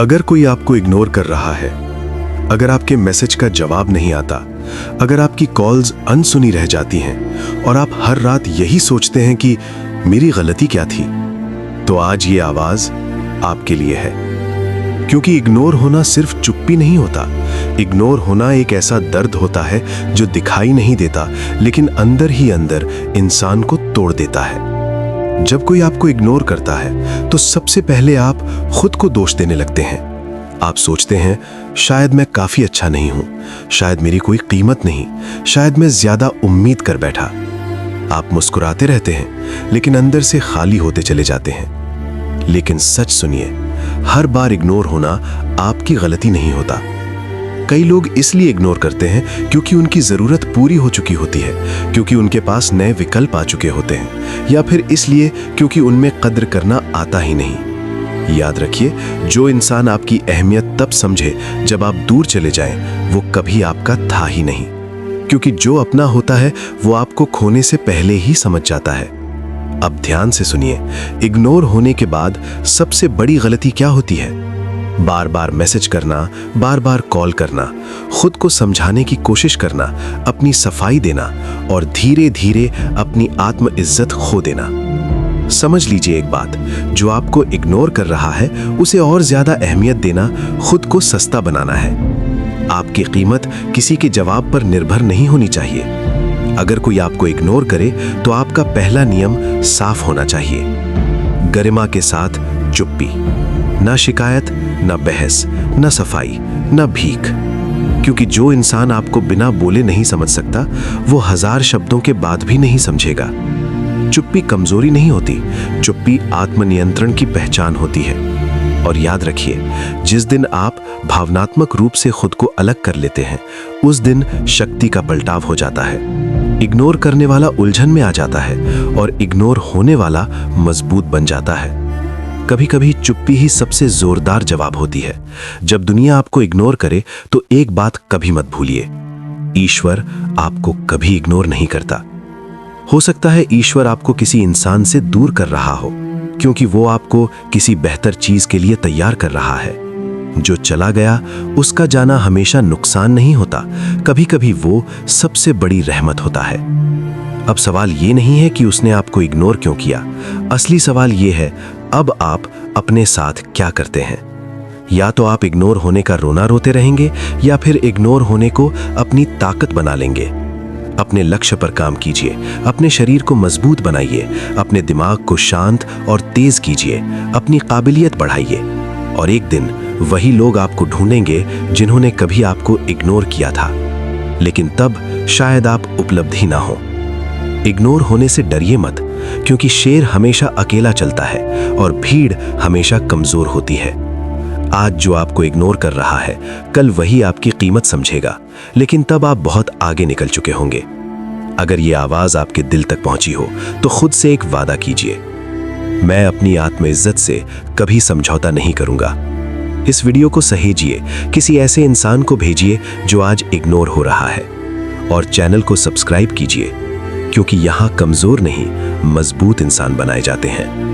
अगर कोई आपको इग्नोर कर रहा है, अगर आपके मैसेज का जवाब नहीं आता, अगर आपकी कॉल्स अनसुनी रह जाती हैं और आप हर रात यही सोचते हैं कि मेरी गलती क्या थी, तो आज ये आवाज आपके लिए है। क्योंकि इग्नोर होना सिर्फ चुप्पी नहीं होता। इग्नोर होना एक ऐसा दर्द होता है जो दिखाई नहीं देता, लेकिन अंदर ही अंदर इंसान को तोड़ देता है। जब कोई आपको इग्नोर करता है तो सबसे पहले आप खुद को दोष देने लगते हैं। आप सोचते हैं, शायद मैं काफी अच्छा नहीं हूं, शायद मेरी कोई कीमत नहीं, शायद मैं ज्यादा उम्मीद कर बैठा। आप मुस्कुराते रहते हैं लेकिन अंदर से खाली होते चले जाते हैं। लेकिन सच सुनिए, हर बार इग्नोर होना आपकी गलती नहीं होता। कई लोग इसलिए इग्नोर करते हैं क्योंकि उनकी जरूरत पूरी हो चुकी होती है, क्योंकि उनके पास नए विकल्प आ चुके होते हैं, या फिर इसलिए क्योंकि उनमें कद्र करना आता ही नहीं। याद रखिए, जो इंसान आपकी अहमियत तब समझे जब आप दूर चले जाएं, वो कभी आपका था ही नहीं। क्योंकि जो अपना होता है वो आपको खोने से पहले ही समझ जाता है। अब ध्यान से सुनिए, इग्नोर होने के बाद सबसे बड़ी गलती क्या होती है? बार बार मैसेज करना, बार बार कॉल करना, खुद को समझाने की कोशिश करना, अपनी सफाई देना और धीरे धीरे अपनी आत्मइज्जत खो देना। समझ लीजिए एक बात, जो आपको इग्नोर कर रहा है उसे और ज्यादा अहमियत देना खुद को सस्ता बनाना है। आपकी कीमत किसी के जवाब पर निर्भर नहीं होनी चाहिए। अगर कोई आपको इग्नोर करे तो आपका पहला नियम साफ होना चाहिए। गरिमा के साथ चुप्पी, ना शिकायत, ना बहस, ना सफाई, ना भीख। क्योंकि जो इंसान आपको बिना बोले नहीं समझ सकता, वो 1000 शब्दों के बाद भी नहीं समझेगा। चुप्पी कमजोरी नहीं होती, चुप्पी आत्मनियंत्रण की पहचान होती है। और याद रखिए, जिस दिन आप भावनात्मक रूप से खुद को अलग कर लेते हैं, उस दिन शक्ति का पलटाव हो जाता है। इग्नोर करने वाला उलझन में आ जाता है और इग्नोर होने वाला मजबूत बन जाता है। कभी कभी चुप्पी ही सबसे जोरदार जवाब होती है। जब दुनिया आपको इग्नोर करे तो एक बात कभी मत भूलिए, ईश्वर आपको कभी इग्नोर नहीं करता। हो सकता है ईश्वर आपको किसी इंसान से दूर कर रहा हो, क्योंकि वो आपको किसी बेहतर चीज के लिए तैयार कर रहा है। जो चला गया उसका जाना हमेशा नुकसान नहीं होता, कभी कभी वो सबसे बड़ी रहमत होता है। अब सवाल ये नहीं है कि उसने आपको इग्नोर क्यों किया, असली सवाल ये है, अब आप अपने साथ क्या करते हैं? या तो आप इग्नोर होने का रोना रोते रहेंगे, या फिर इग्नोर होने को अपनी ताकत बना लेंगे। अपने लक्ष्य पर काम कीजिए, अपने शरीर को मजबूत बनाइए, अपने दिमाग को शांत और तेज कीजिए, अपनी काबिलियत बढ़ाइए। और एक दिन वही लोग आपको ढूंढेंगे जिन्होंने कभी आपको इग्नोर किया था, लेकिन तब शायद आप उपलब्धि ना हो। इग्नोर होने से डरिए मत, क्योंकि शेर हमेशा अकेला चलता है और भीड़ हमेशा कमजोर होती है। आज जो आपको इग्नोर कर रहा है, कल वही आपकी कीमत समझेगा, लेकिन तब आप बहुत आगे निकल चुके होंगे। अगर ये आवाज आपके दिल तक पहुंची हो तो खुद से एक वादा कीजिए, मैं अपनी आत्मइज्जत से कभी समझौता नहीं करूंगा। इस वीडियो को सहेजिए, किसी ऐसे इंसान को भेजिए जो आज इग्नोर हो रहा है, और चैनल को सब्सक्राइब कीजिए, क्योंकि यहाँ कमजोर नहीं, मजबूत इंसान बनाए जाते हैं।